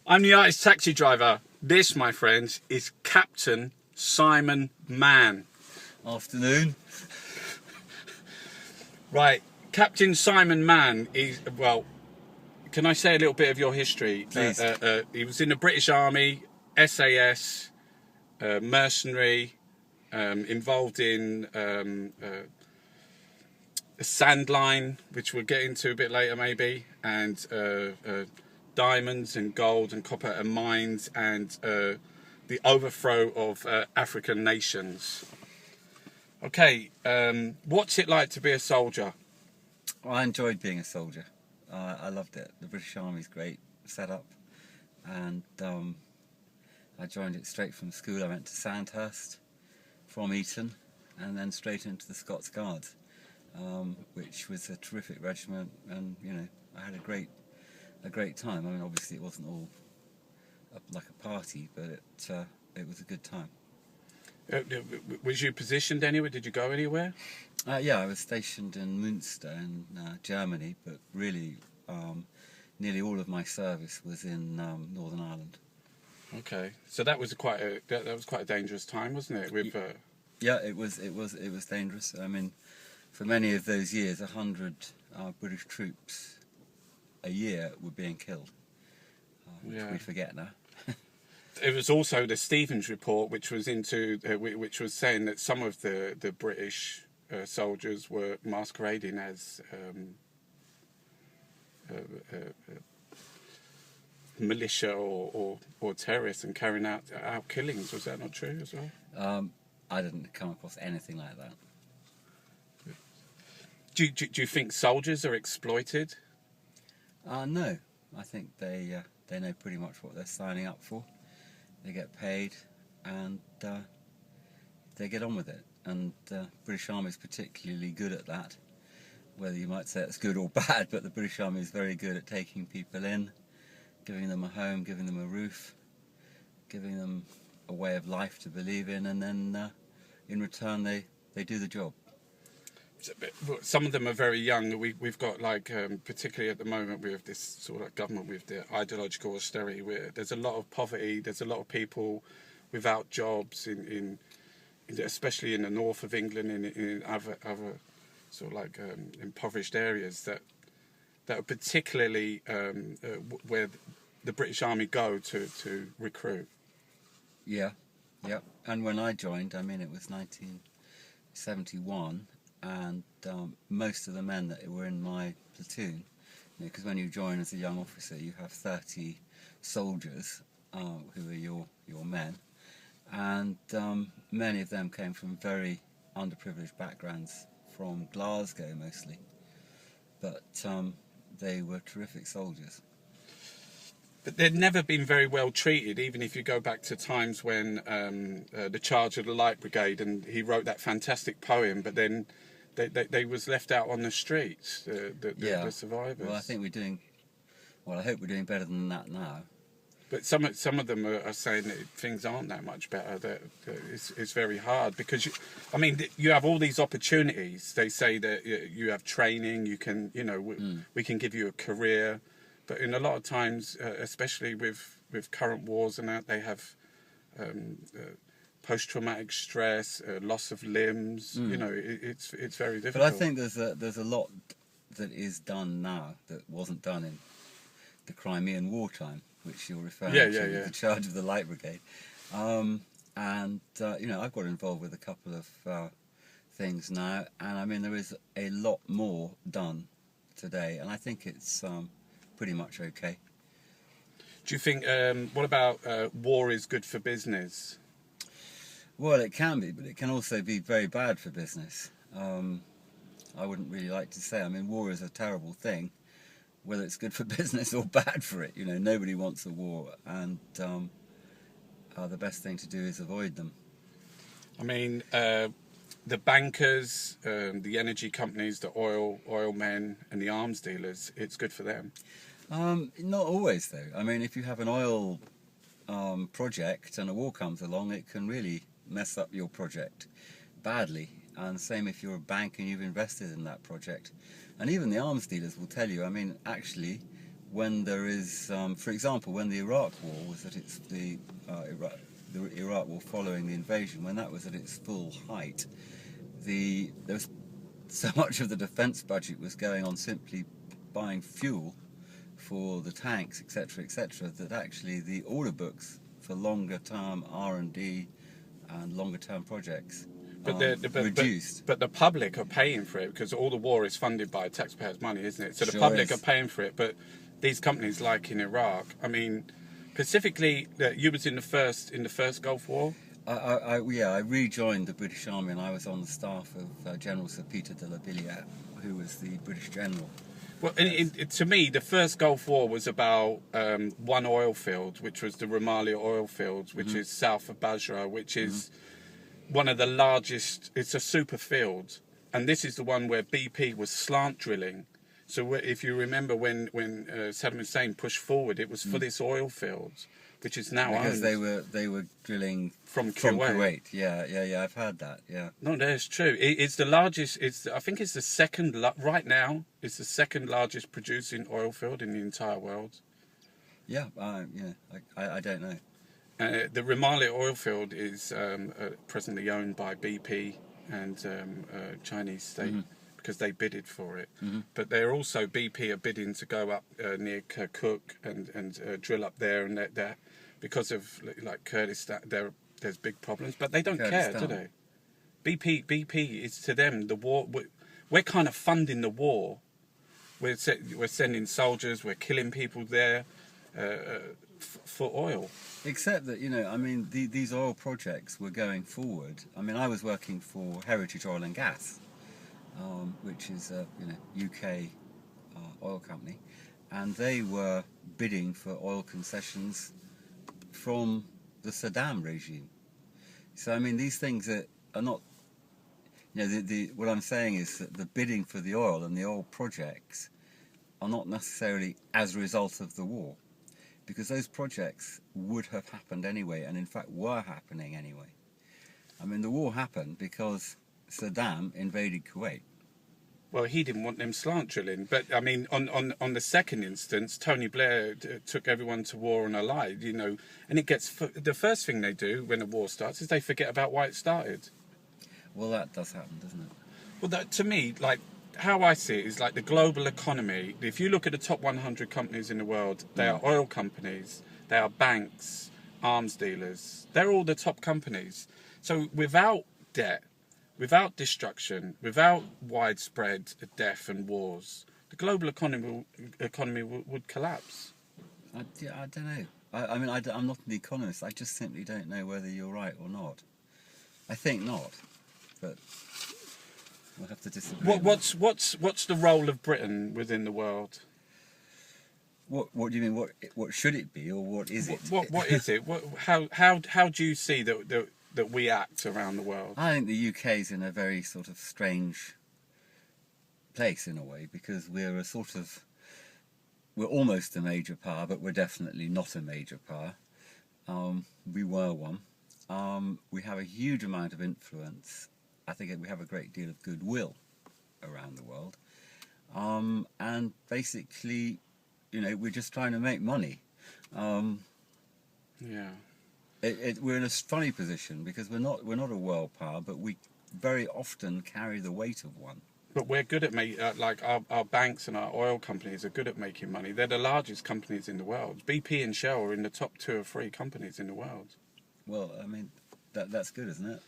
I'm the artist taxi driver. This, my friends, is Captain Simon Mann. Afternoon. Right, Captain Simon Mann is, well, can I say a little bit of your history? Please. He was in the British Army, SAS, mercenary, involved in a sand line, which we'll get into a bit later maybe, and diamonds and gold and copper and mines, and the overthrow of African nations. Okay, what's it like to be a soldier? I enjoyed being a soldier. I loved it. The British Army's great setup, and I joined it straight from school. I went to Sandhurst from Eton, and then straight into the Scots Guards, which was a terrific regiment, and you know, I had a great time. I mean, obviously it wasn't all like a party, but it was a good time. Was you positioned anywhere? Did you go anywhere? Yeah, I was stationed in Münster in Germany, but really nearly all of my service was in Northern Ireland. Okay, so that was quite a dangerous time, wasn't it? With yeah, it was dangerous. I mean, for many of those years, 100 British troops a year were being killed, which we forget now. It was also the Stevens report, which was which was saying that some of the British soldiers were masquerading as militia or terrorists and carrying out killings. Was that not true as well? I didn't come across anything like that. Do you think soldiers are exploited? No, I think they know pretty much what they're signing up for. They get paid, and they get on with it. And British Army is particularly good at that. Whether you might say it's good or bad, but the British Army is very good at taking people in, giving them a home, giving them a roof, giving them a way of life to believe in, and then in return they do the job. Some of them are very young. We've got, like, particularly at the moment with this sort of government, with the ideological austerity, where there's a lot of poverty, there's a lot of people without jobs in especially in the north of England, in other sort of like impoverished areas that are particularly where the British Army go to recruit. Yeah. And when I joined, I mean, it was 1971. And most of the men that were in my platoon, because when you join as a young officer, you have 30 soldiers who are your men, and many of them came from very underprivileged backgrounds, from Glasgow mostly, but they were terrific soldiers. But they'd never been very well treated, even if you go back to times when the Charge of the Light Brigade, and he wrote that fantastic poem, but then they was left out on the streets, the survivors. Well, I think I hope we're doing better than that now. But some of them are saying that things aren't that much better. That it's very hard, because you have all these opportunities. They say that you have training, you can, we can give you a career, but in a lot of times, especially with current wars and that, they have post-traumatic stress, loss of limbs. It's very difficult. But I think there's a lot that is done now that wasn't done in the Crimean wartime, which you're referring to, the Charge of the Light Brigade. I've got involved with a couple of things now, and I mean, there is a lot more done today, and I think it's pretty much okay. Do you think, what about war is good for business? Well, it can be, but it can also be very bad for business. I wouldn't really like to say. I mean, war is a terrible thing, whether it's good for business or bad for it. Nobody wants a war, and the best thing to do is avoid them. I mean, the bankers, the energy companies, the oil men, and the arms dealers, it's good for them. Not always, though. I mean, if you have an oil project and a war comes along, it can really mess up your project badly. And same if you're a bank and you've invested in that project. And even the arms dealers will tell you, I mean, actually, when there is, for example, when the Iraq War was at its the Iraq War following the invasion, when that was at its full height, there was so much of the defence budget was going on simply buying fuel for the tanks, etc., that actually the order books for longer term R&D and longer term projects reduced. But the public are paying for it because all the war is funded by taxpayers' money, isn't it? So the Sure public is. are paying for it. But these companies, like in Iraq, I mean, specifically, you was in the first Gulf War. I rejoined the British Army, and I was on the staff of General Cpt who was the British general. Well, to me, the first Gulf War was about one oil field, which was the Rumalia oil field, which is south of Basra, which is one of the largest. It's a super field, and this is the one where BP was slant drilling. So if you remember when Saddam Hussein pushed forward, it was for this oil field, which is now because owned. they were drilling from Kuwait. Yeah, I've heard that. Yeah. No, that's true. It's the largest. I think it's the second. Right now, it's the second largest producing oil field in the entire world. Yeah, I don't know. The Rumalia oil field is presently owned by BP and Chinese state because they bidded for it. But they're also BP are bidding to go up near Kirkuk and drill up there, and they're because of like Kurdistan, there's big problems. But they don't care, do they? BP is to them the war. We're kind of funding the war. We're sending soldiers. We're killing people there for oil. Except that, I mean, these oil projects were going forward. I mean, I was working for Heritage Oil and Gas, which is a UK oil company, and they were bidding for oil concessions from the Saddam regime. So, I mean, these things are not, what I'm saying is that the bidding for the oil and the oil projects are not necessarily as a result of the war, because those projects would have happened anyway, and in fact were happening anyway. I mean, the war happened because Saddam invaded Kuwait. Well, he didn't want them slant drilling, but I mean, on the second instance, Tony Blair took everyone to war on a lie, and it gets the first thing they do when a war starts is they forget about why it started. Well, that does happen, doesn't it? Well, that, to me, like, how I see it is like the global economy. If you look at the top 100 companies in the world, they are oil companies, they are banks, arms dealers. They're all the top companies. So without debt, without destruction, without widespread death and wars, the global economy would collapse. I don't know. I'm not an economist. I just simply don't know whether you're right or not. I think not, but we'll have to disagree. What's the role of Britain within the world? What do you mean? What should it be, or what is it? What is it? How do you see that we act around the world? I think the UK's in a very sort of strange place in a way, because we're almost a major power, but we're definitely not a major power. We were one. We have a huge amount of influence. I think we have a great deal of goodwill around the world. And basically, we're just trying to make money. Yeah. We're in a funny position because we're not a world power, but we very often carry the weight of one. But we're good at like our banks and our oil companies are good at making money. They're the largest companies in the world. BP and Shell are in the top 2 or 3 companies in the world. Well, I mean, that's good, isn't it?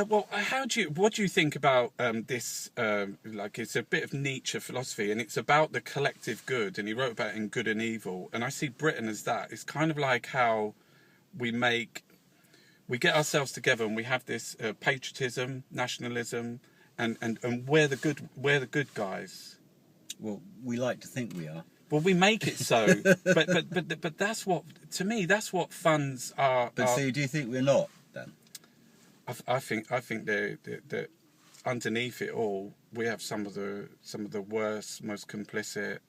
Well, what do you think about this? Like, it's a bit of Nietzsche philosophy, and it's about the collective good, and he wrote about it in Good and Evil. And I see Britain as that. It's kind of like how we get ourselves together, and we have this patriotism, nationalism, and we're the good guys. Well, we like to think we are. Well, we make it so, but that's what, to me, that's what funds are. But so, do you think we're not then? I think that underneath it all, we have some of the worst, most complicit,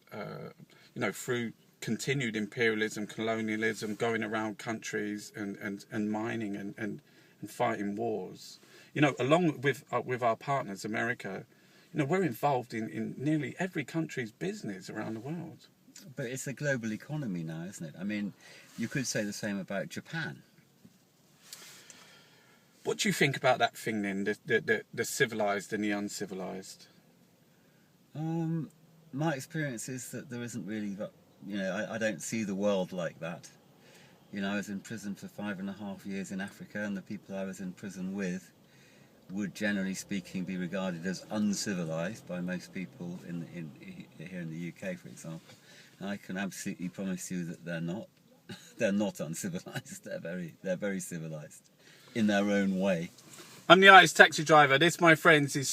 through continued imperialism, colonialism, going around countries and mining and fighting wars. Along with our partners, America, You know, we're involved in nearly every country's business around the world. But it's a global economy now, isn't it? I mean, you could say the same about Japan. What do you think about that thing then, the civilised and the uncivilised? My experience is that there isn't really, I don't see the world like that. You know, I was in prison for 5.5 years in Africa, and the people I was in prison with would, generally speaking, be regarded as uncivilised by most people here in the UK, for example. And I can absolutely promise you that they're not. They're not uncivilised. They're very civilised in their own way. I'm the artist taxi driver. This, my friends, is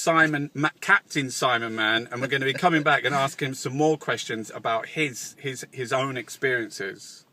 Captain Simon Mann, and we're going to be coming back and asking him some more questions about his own experiences.